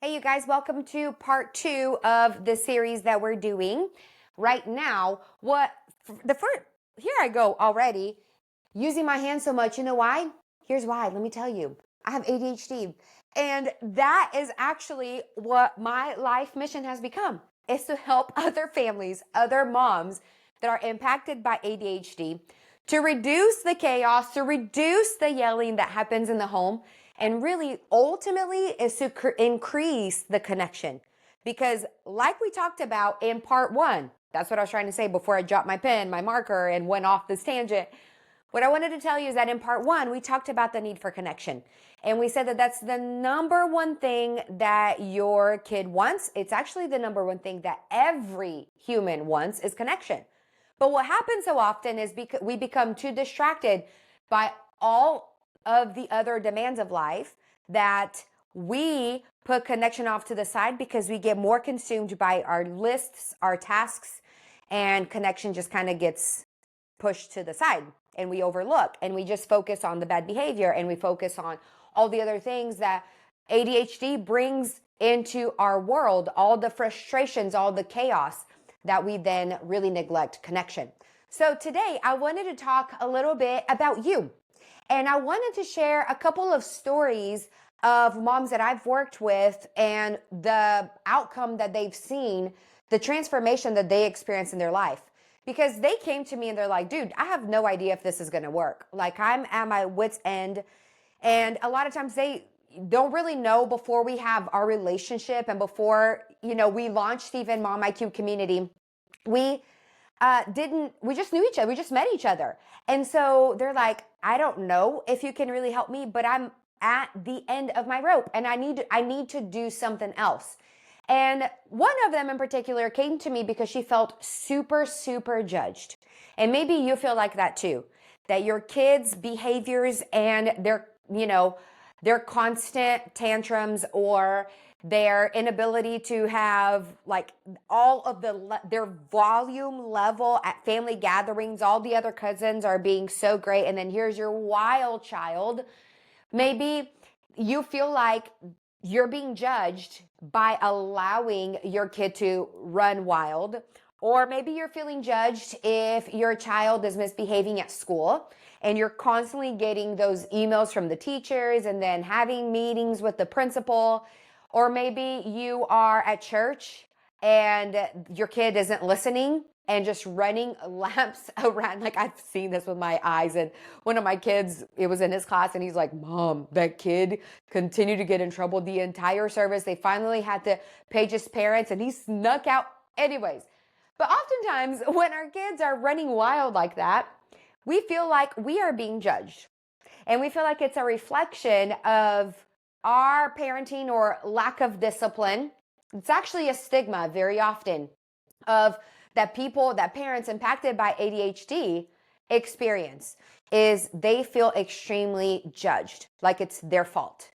Hey, you guys, welcome to part 2 of the series that we're doing right now. Here I go already using my hands so much. You know why? Here's why. Let me tell you. I have ADHD. And that is actually what my life mission has become, is to help other families, other moms that are impacted by ADHD to reduce the chaos, to reduce the yelling that happens in the home, and really ultimately is to increase the connection. Because like we talked about in part 1, that's what I was trying to say before I dropped my pen, my marker, and went off this tangent. What I wanted to tell you is that in part 1, we talked about the need for connection. And we said that that's the number one thing that your kid wants. It's actually the number one thing that every human wants, is connection. But what happens so often is we become too distracted by all of the other demands of life that we put connection off to the side because we get more consumed by our lists, our tasks, and connection just kind of gets pushed to the side and we overlook and we just focus on the bad behavior and we focus on all the other things that ADHD brings into our world, all the frustrations, all the chaos that we then really neglect connection. So today I wanted to talk a little bit about you. And I wanted to share a couple of stories of moms that I've worked with and the outcome that they've seen, the transformation that they experienced in their life. Because they came to me and they're like, dude, I have no idea if this is going to work. Like, I'm at my wit's end. And a lot of times they don't really know before we have our relationship and before, we launched even Mom IQ Community. We just knew each other. We just met each other. And so they're like, I don't know if you can really help me, but I'm at the end of my rope and I need to do something else. And one of them in particular came to me because she felt super, super judged. And maybe you feel like that too, that your kids' behaviors and their constant tantrums or their inability to have like all of their volume level at family gatherings, all the other cousins are being so great. And then here's your wild child. Maybe you feel like you're being judged by allowing your kid to run wild. Or maybe you're feeling judged if your child is misbehaving at school and you're constantly getting those emails from the teachers and then having meetings with the principal. Or maybe you are at church and your kid isn't listening and just running laps around. Like, I've seen this with my eyes. And one of my kids, it was in his class, and he's like, Mom, that kid continued to get in trouble the entire service. They finally had to page his parents, and he snuck out anyways. But oftentimes, when our kids are running wild like that, we feel like we are being judged. And we feel like it's a reflection of our parenting or lack of discipline. It's actually a stigma very often of that parents impacted by ADHD experience, is they feel extremely judged, like it's their fault.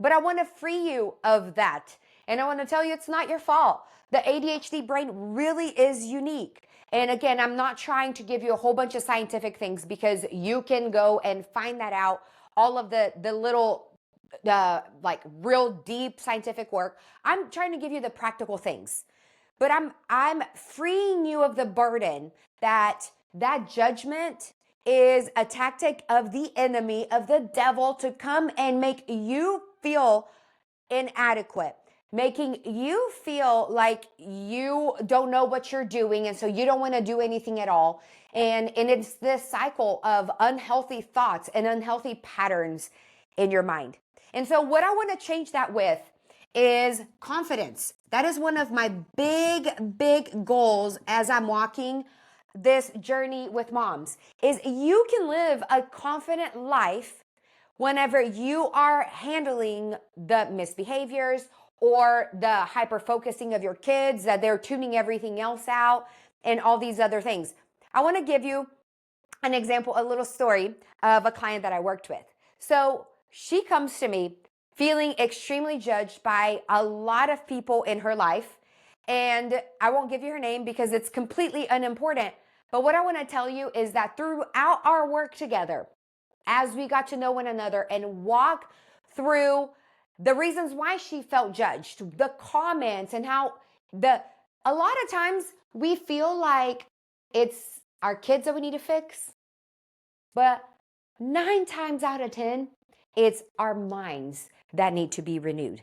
But I want to free you of that. And I want to tell you it's not your fault. The ADHD brain really is unique. And again, I'm not trying to give you a whole bunch of scientific things because you can go and find that out. All of the little like real deep scientific work. I'm trying to give you the practical things. But I'm freeing you of the burden that judgment is a tactic of the enemy, of the devil, to come and make you feel inadequate, making you feel like you don't know what you're doing, and so you don't want to do anything at all. And it's this cycle of unhealthy thoughts and unhealthy patterns in your mind. And so what I want to change that with is confidence. That is one of my big goals as I'm walking this journey with moms, is you can live a confident life whenever you are handling the misbehaviors or the hyper focusing of your kids, that they're tuning everything else out and all these other things. I want to give you an example, a little story of a client that I worked with. So she comes to me feeling extremely judged by a lot of people in her life. And I won't give you her name because it's completely unimportant. But what I want to tell you is that throughout our work together, as we got to know one another and walk through the reasons why she felt judged, the comments, and how a lot of times we feel like it's our kids that we need to fix, but 9 times out of 10, it's our minds that need to be renewed.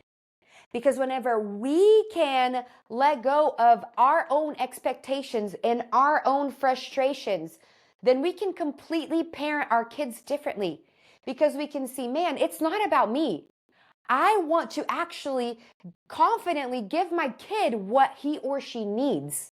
Because whenever we can let go of our own expectations and our own frustrations, then we can completely parent our kids differently. Because we can see, man, it's not about me. I want to actually confidently give my kid what he or she needs.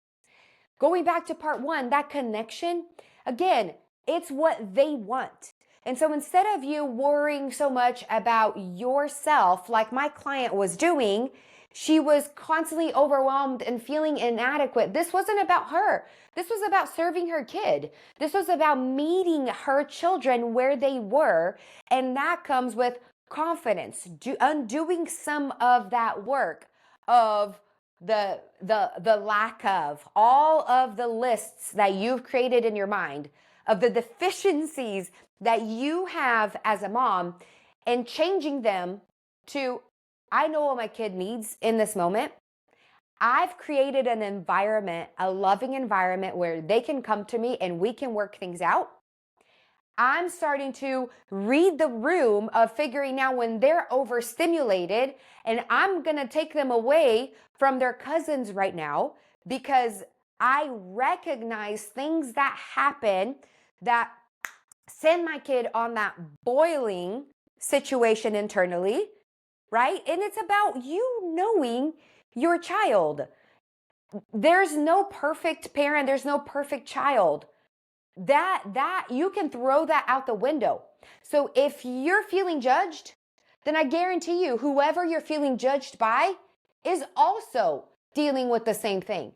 Going back to part one, that connection, again, it's what they want. And so instead of you worrying so much about yourself, like my client was doing, she was constantly overwhelmed and feeling inadequate. This wasn't about her. This was about serving her kid. This was about meeting her children where they were. And that comes with confidence, undoing some of that work of the lack of all of the lists that you've created in your mind of the deficiencies that you have as a mom, and changing them to, I know what my kid needs in this moment. I've created an environment, a loving environment where they can come to me and we can work things out. I'm starting to read the room of figuring out when they're overstimulated, and I'm going to take them away from their cousins right now because I recognize things that happen that send my kid on that boiling situation internally, right? And it's about you knowing your child. There's no perfect parent, there's no perfect child. That you can throw that out the window. So if you're feeling judged, then I guarantee you whoever you're feeling judged by is also dealing with the same thing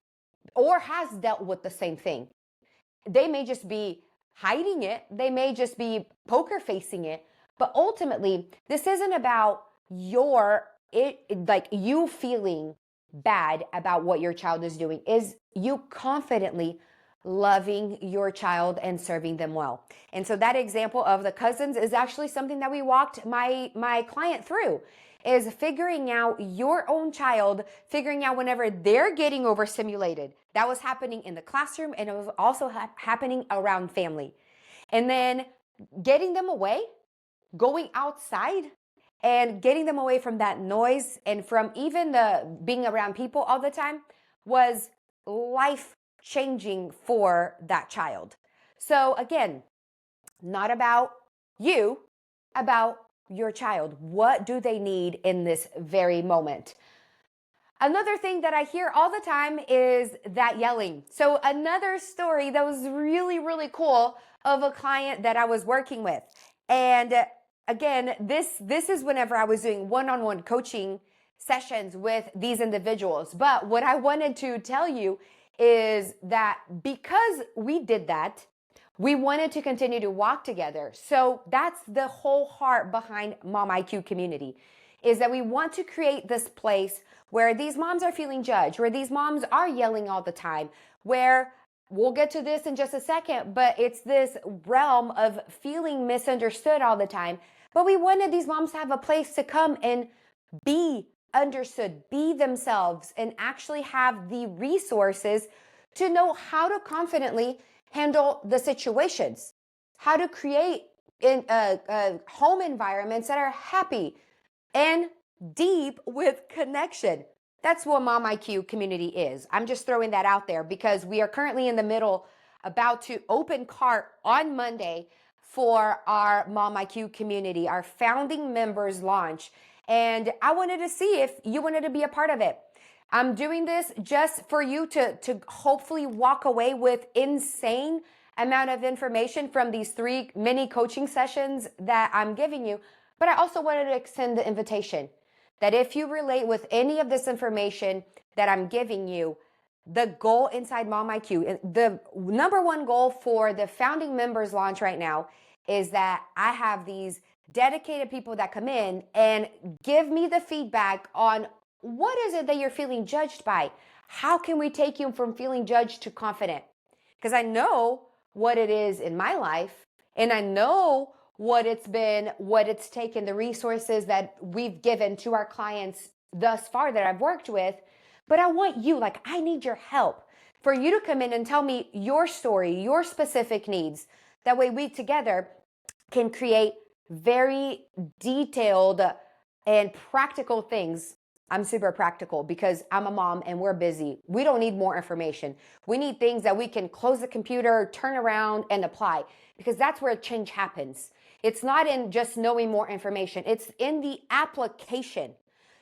or has dealt with the same thing. They may just be hiding it, they may just be poker facing it, but ultimately this isn't about you feeling bad about what your child is doing. Is you confidently loving your child and serving them well. And so that example of the cousins is actually something that we walked my client through, is figuring out your own child, figuring out whenever they're getting overstimulated. That was happening in the classroom, and it was also happening around family. And then getting them away, going outside, and getting them away from that noise and from even the being around people all the time was life changing for that child. So again, not about you, about your child. What do they need in this very moment? Another thing that I hear all the time is that yelling. So another story that was really, really cool of a client that I was working with. And again, this is whenever I was doing one-on-one coaching sessions with these individuals. But what I wanted to tell you is that because we did that, we wanted to continue to walk together. So that's the whole heart behind Mom IQ Community, is that we want to create this place where these moms are feeling judged, where these moms are yelling all the time, where we'll get to this in just a second, but it's this realm of feeling misunderstood all the time. But we wanted these moms to have a place to come and be understood, be themselves, and actually have the resources to know how to confidently handle the situations, how to create home environments that are happy and deep with connection. That's what Mom IQ Community is. I'm just throwing that out there because we are currently in the middle, about to open cart on Monday for our Mom IQ Community, our founding members launch. And I wanted to see if you wanted to be a part of it. I'm doing this just for you to hopefully walk away with insane amount of information from these 3 mini coaching sessions that I'm giving you. But I also wanted to extend the invitation that if you relate with any of this information that I'm giving you, the goal inside Mom IQ, the number one goal for the founding members launch right now is that I have these dedicated people that come in and give me the feedback on what is it that you're feeling judged by? How can we take you from feeling judged to confident? Because I know what it is in my life, and I know what it's been, what it's taken, the resources that we've given to our clients thus far that I've worked with. But I want you, like, I need your help for you to come in and tell me your story, your specific needs. That way we together can create very detailed and practical things. I'm super practical because I'm a mom and we're busy. We don't need more information. We need things that we can close the computer, turn around, and apply, because that's where change happens. It's not in just knowing more information, it's in the application.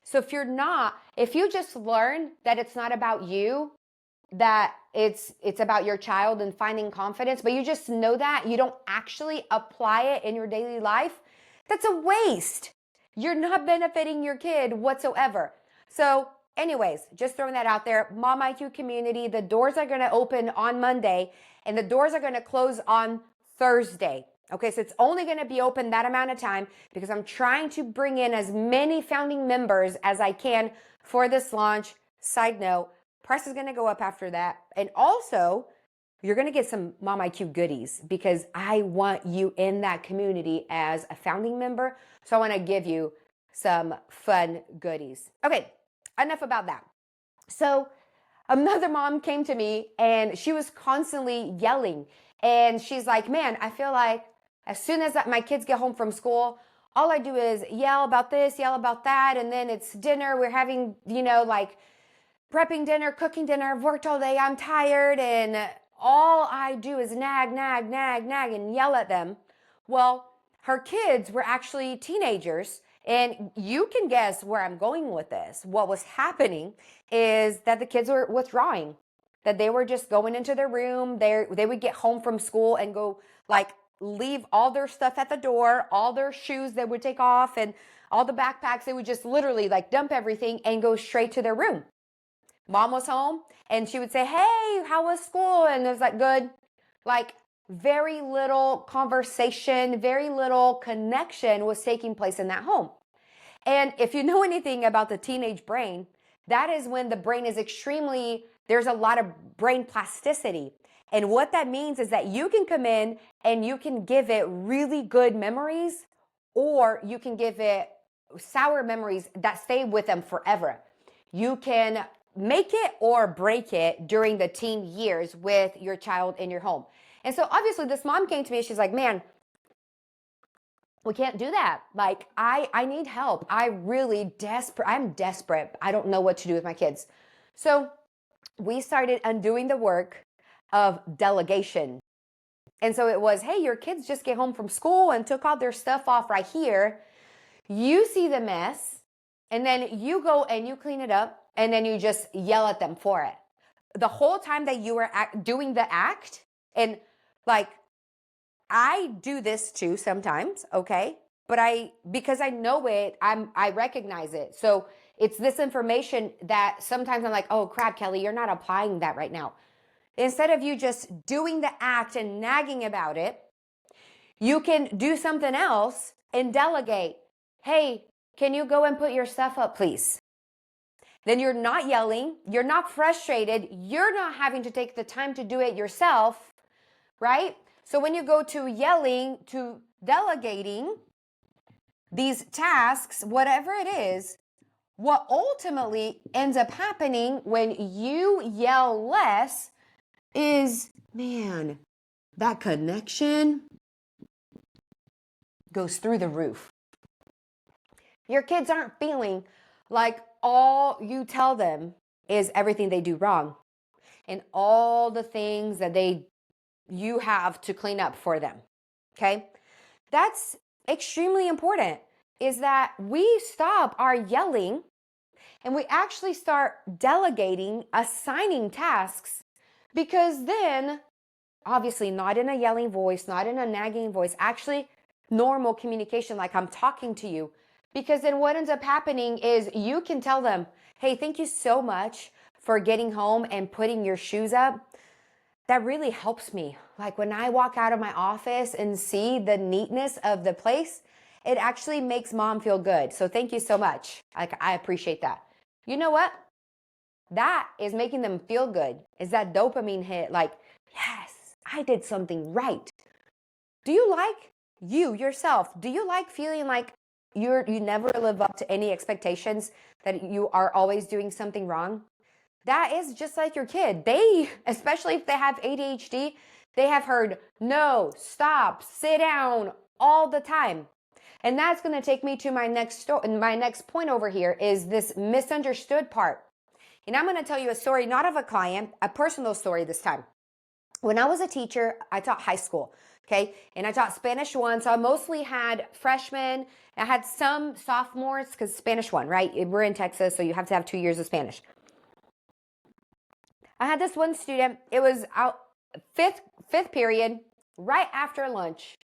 So if you just learn that it's not about you, that it's about your child and finding confidence, but you just know that you don't actually apply it in your daily life, that's a waste. You're not benefiting your kid whatsoever. So anyways, just throwing that out there. Mom IQ community, the doors are going to open on Monday and the doors are going to close on Thursday. Okay, so it's only going to be open that amount of time because I'm trying to bring in as many founding members as I can for this launch. Side note, price is going to go up after that. And also, you're going to get some Mom IQ goodies because I want you in that community as a founding member. So I want to give you some fun goodies. Okay, enough about that. So another mom came to me and she was constantly yelling. And she's like, man, I feel like as soon as my kids get home from school, all I do is yell about this, yell about that. And then it's dinner. We're having, like prepping dinner, cooking dinner. I've worked all day. I'm tired. And all I do is nag, nag, nag, nag, and yell at them. Well, her kids were actually teenagers. And you can guess where I'm going with this. What was happening is that the kids were withdrawing, that they were just going into their room. They would get home from school and go leave all their stuff at the door, all their shoes they would take off and all the backpacks. They would just literally dump everything and go straight to their room. Mom was home and she would say, hey, how was school? And it was good. Very little conversation, very little connection was taking place in that home. And if you know anything about the teenage brain, that is when the brain is there's a lot of brain plasticity. And what that means is that you can come in and you can give it really good memories, or you can give it sour memories that stay with them forever. You can make it or break it during the teen years with your child in your home. And so obviously this mom came to me, she's like, man, we can't do that. I need help. I'm desperate. I don't know what to do with my kids. So we started undoing the work of delegation. And so it was, hey, your kids just get home from school and took all their stuff off right here. You see the mess, and then you go and you clean it up, and then you just yell at them for it. The whole time that you were doing the act, and I do this too sometimes, okay? But because I know it, I recognize it. So it's this information that sometimes I'm like, oh crap, Kelly, you're not applying that right now. Instead of you just doing the act and nagging about it, you can do something else and delegate. Hey, can you go and put your stuff up, please? Then you're not yelling, you're not frustrated, you're not having to take the time to do it yourself, right? So when you go to yelling, to delegating these tasks, whatever it is, what ultimately ends up happening when you yell less is, man, that connection goes through the roof. Your kids aren't feeling like all you tell them is everything they do wrong and all the things that you have to clean up for them. Okay? That's extremely important, is that we stop our yelling and we actually start delegating, assigning tasks. Because then, obviously not in a yelling voice, not in a nagging voice, actually normal communication like I'm talking to you. Because then what ends up happening is you can tell them, hey, thank you so much for getting home and putting your shoes up. That really helps me. When I walk out of my office and see the neatness of the place, it actually makes mom feel good. So thank you so much. I appreciate that. You know what? That is making them feel good. Is that dopamine hit? Yes, I did something right. Do you like You yourself, do you like feeling like you never live up to any expectations, that you are always doing something wrong? That is just like your kid. They, especially if they have ADHD, they have heard no, stop, sit down all the time. And that's going to take me to my next point over here is this misunderstood part. And I'm going to tell you a story, not of a client, a personal story this time. When I was a teacher, I taught high school, okay? And I taught Spanish 1, so I mostly had freshmen. I had some sophomores because Spanish 1, right? We're in Texas, so you have to have 2 years of Spanish. I had this one student, it was out fifth period, right after lunch.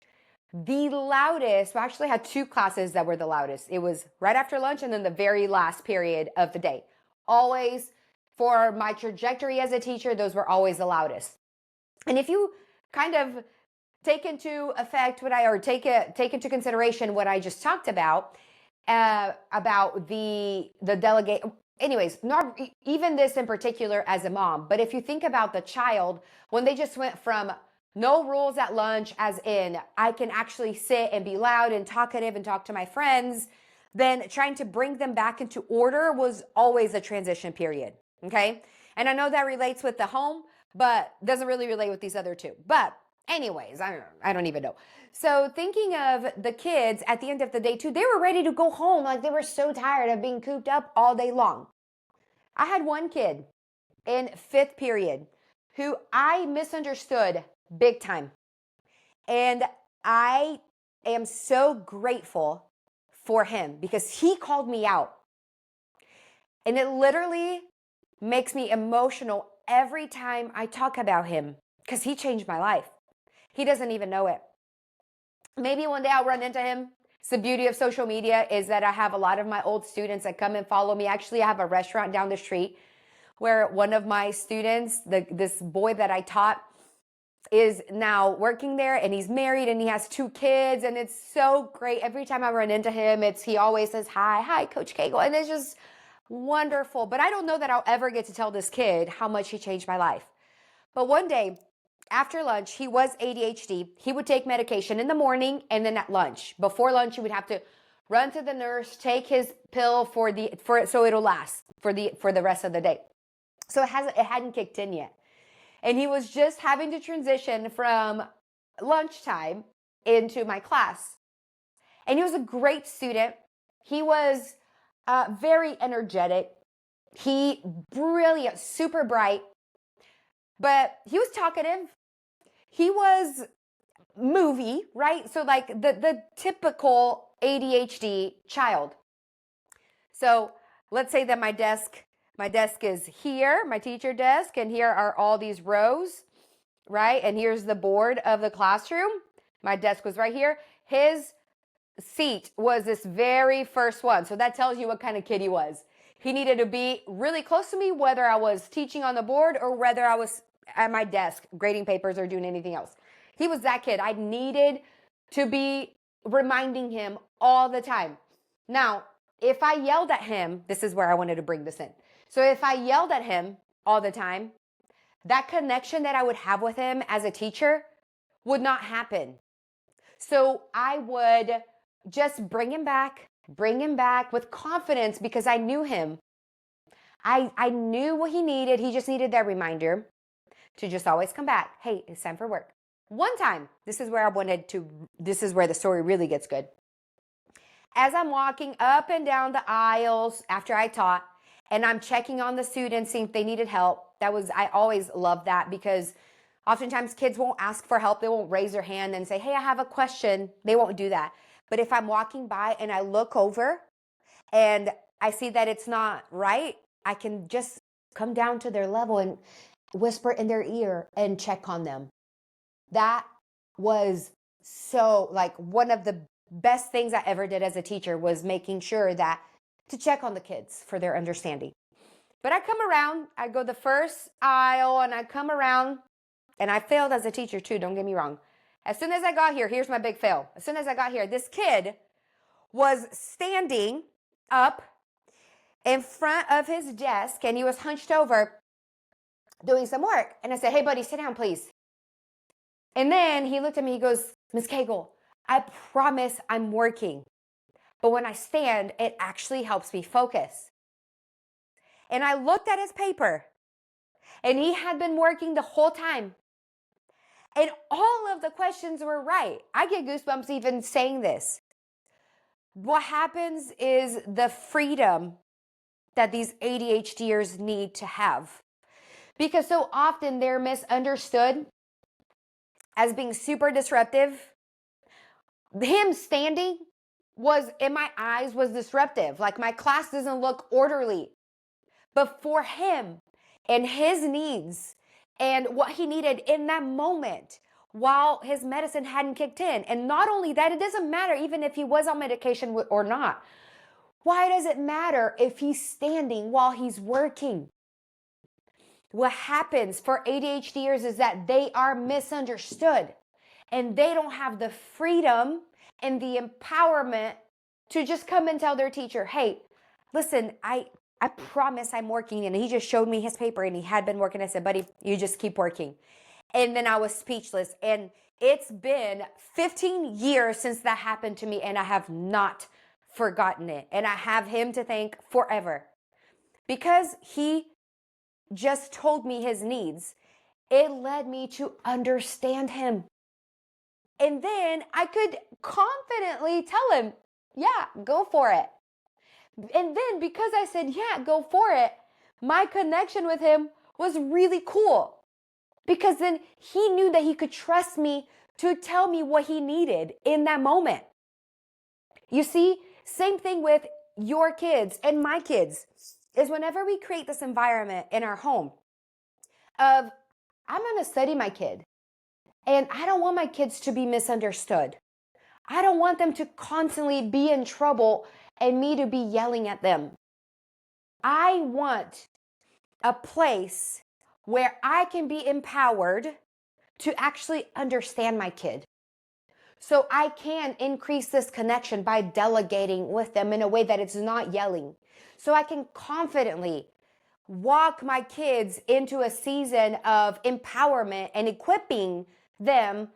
The loudest, we actually had 2 classes that were the loudest. It was right after lunch and then the very last period of the day. Always, for my trajectory as a teacher, those were always the loudest. And if you kind of take into effect take into consideration what I just talked about the delegate. Anyways, not even this in particular as a mom, but if you think about the child, when they just went from no rules at lunch, as in I can actually sit and be loud and talkative and talk to my friends, then trying to bring them back into order was always a transition period. Okay. And I know that relates with the home, but doesn't really relate with these other 2. But anyways, I don't even know. So thinking of the kids at the end of the day too, they were ready to go home. Like they were so tired of being cooped up all day long. I had one kid in 5th period who I misunderstood big time. And I am so grateful for him because he called me out. And it literally makes me emotional every time I talk about him because he changed my life. He doesn't even know it. Maybe one day I'll run into him. It's the beauty of social media is that I have a lot of my old students that come and follow me. Actually, I have a restaurant down the street where one of my students, this boy that I taught, is now working there, and he's married and he has 2 kids, and it's so great. Every time I run into him, he always says, hi, Coach Cagle, and it's just wonderful. But I don't know that I'll ever get to tell this kid how much he changed my life. But one day, after lunch, he was ADHD. He would take medication in the morning and then at lunch. Before lunch, he would have to run to the nurse, take his pill so it'll last for the rest of the day. So it hadn't kicked in yet. And he was just having to transition from lunchtime into my class. And he was a great student. He was very energetic. Brilliant, super bright. But he was talkative. He was movie, right? So like the typical ADHD child. So let's say that my desk is here, my teacher desk, and here are all these rows, right? And here's the board of the classroom. My desk was right here. His seat was this very first one. So that tells you what kind of kid he was. He needed to be really close to me, whether I was teaching on the board or whether I was at my desk grading papers or doing anything else. He was that kid. I needed to be reminding him all the time. Now, if I yelled at him, this is where I wanted to bring this in. So if I yelled at him all the time, that connection that I would have with him as a teacher would not happen. So I would just bring him back with confidence because I knew him. I knew what he needed. He just needed that reminder to just always come back. Hey, it's time for work. One time, this is where the story really gets good. As I'm walking up and down the aisles after I taught, and I'm checking on the students, seeing if they needed help. I always love that because oftentimes kids won't ask for help. They won't raise their hand and say, hey, I have a question. They won't do that. But if I'm walking by and I look over and I see that it's not right, I can just come down to their level and whisper in their ear and check on them. That was so like one of the best things I ever did as a teacher was making sure to check on the kids for their understanding. But I come around, I go the first aisle and I come around, and I failed as a teacher too, don't get me wrong. As soon as I got here, here's my big fail. As soon as I got here, this kid was standing up in front of his desk and he was hunched over doing some work. And I said, hey buddy, sit down please. And then he looked at me, he goes, Miss Cagle, I promise I'm working. But when I stand, it actually helps me focus. And I looked at his paper, and he had been working the whole time. And all of the questions were right. I get goosebumps even saying this. What happens is the freedom that these ADHDers need to have. Because so often they're misunderstood as being super disruptive. Him standing was, in my eyes, was disruptive. Like, my class doesn't look orderly. But for him and his needs and what he needed in that moment while his medicine hadn't kicked in. And not only that, it doesn't matter even if he was on medication or not. Why does it matter if he's standing while he's working? What happens for ADHDers is that they are misunderstood and they don't have the freedom and the empowerment to just come and tell their teacher, hey, listen, I promise I'm working. And he just showed me his paper and he had been working. I said, buddy, you just keep working. And then I was speechless. And it's been 15 years since that happened to me, and I have not forgotten it. And I have him to thank forever because he just told me his needs. It led me to understand him. And then I could confidently tell him, yeah, go for it. And then because I said, yeah, go for it, my connection with him was really cool. Because then he knew that he could trust me to tell me what he needed in that moment. You see, same thing with your kids and my kids is whenever we create this environment in our home of, I'm going to study my kid. And I don't want my kids to be misunderstood. I don't want them to constantly be in trouble and me to be yelling at them. I want a place where I can be empowered to actually understand my kid. So I can increase this connection by delegating with them in a way that it's not yelling. So I can confidently walk my kids into a season of empowerment and equipping them,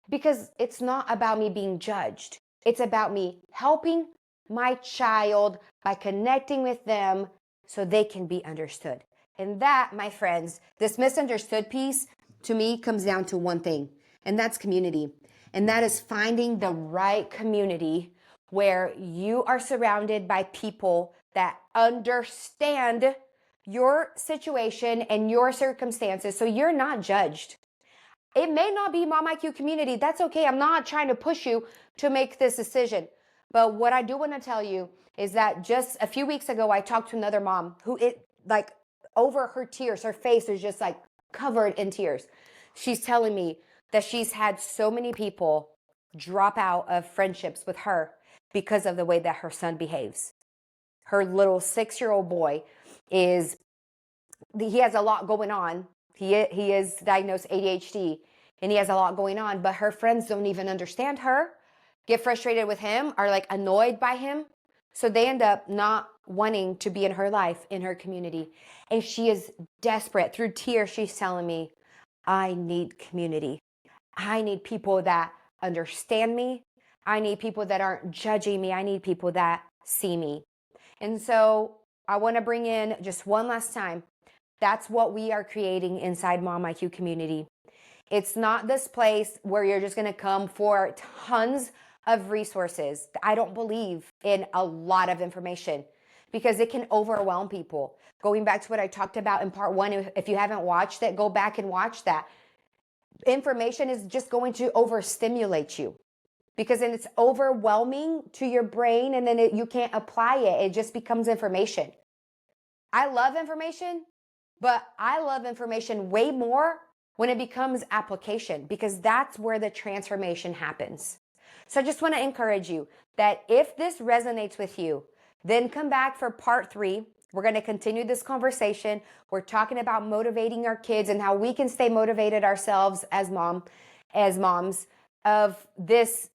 because it's not about me being judged. It's about me helping my child by connecting with them so they can be understood. And that, my friends, this misunderstood piece to me comes down to one thing, and that's community. And that is finding the right community where you are surrounded by people that understand your situation and your circumstances so you're not judged. It may not be Mom IQ community. That's okay. I'm not trying to push you to make this decision. But what I do want to tell you is that just a few weeks ago, I talked to another mom who over her tears, her face is just like covered in tears. She's telling me that she's had so many people drop out of friendships with her because of the way that her son behaves. Her little 6-year-old boy he has a lot going on. He is diagnosed ADHD and he has a lot going on, but her friends don't even understand her, get frustrated with him, are like annoyed by him. So they end up not wanting to be in her life, in her community. And she is desperate. Through tears, she's telling me, I need community. I need people that understand me. I need people that aren't judging me. I need people that see me. And so I want to bring in just one last time. That's what we are creating inside Mom IQ community. It's not this place where you're just going to come for tons of resources. I don't believe in a lot of information because it can overwhelm people. Going back to what I talked about in part 1, if you haven't watched it, go back and watch that. Information is just going to overstimulate you because then it's overwhelming to your brain and then you can't apply it. It just becomes information. I love information, but I love information way more when it becomes application, because that's where the transformation happens. So I just want to encourage you that if this resonates with you, then come back for part 3. We're going to continue this conversation. We're talking about motivating our kids and how we can stay motivated ourselves as moms of this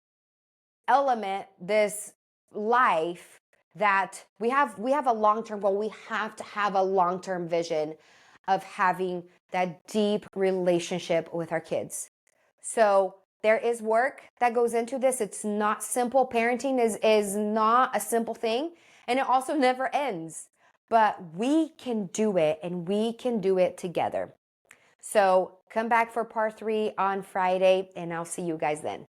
element, this life that we have a long-term goal. We have to have a long-term vision of having that deep relationship with our kids. So There is work that goes into this. It's not simple. Parenting is not a simple thing, and it also never ends. But we can do it, and we can do it together. So come back for part 3 on Friday, and I'll see you guys then.